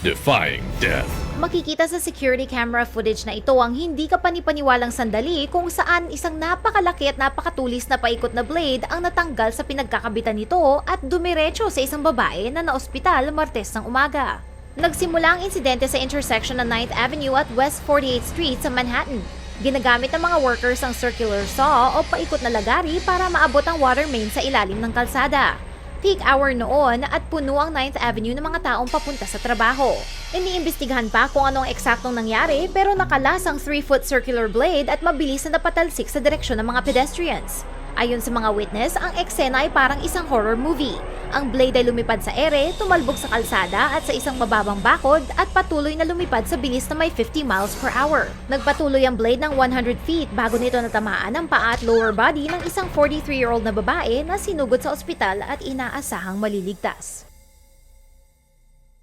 defying death. Makikita sa security camera footage na ito ang hindi kapanipaniwalang sandali kung saan isang napakalaki at napakatulis na paikot na blade ang natanggal sa pinagkakabitan nito at dumiretso sa isang babae na naospital Martes ng umaga. Nagsimula ang insidente sa intersection ng 9th Avenue at West 48th Street sa Manhattan. Ginagamit ng mga workers ang circular saw o paikot na lagari para maabot ang water main sa ilalim ng kalsada. Peak hour noon at puno ang 9th Avenue ng mga taong papunta sa trabaho. Iniimbestigahan pa kung anong eksaktong nangyari pero nakalas ang 3-foot circular blade at mabilis na napatalsik sa direksyon ng mga pedestrians. Ayon sa mga witness, ang eksena ay parang isang horror movie. Ang blade ay lumipad sa ere, tumalbog sa kalsada at sa isang mababang bakod at patuloy na lumipad sa bilis na may 50 miles per hour. Nagpatuloy ang blade ng 100 feet bago nito natamaan ang paa at lower body ng isang 43-year-old na babae na sinugod sa ospital at inaasahang maliligtas.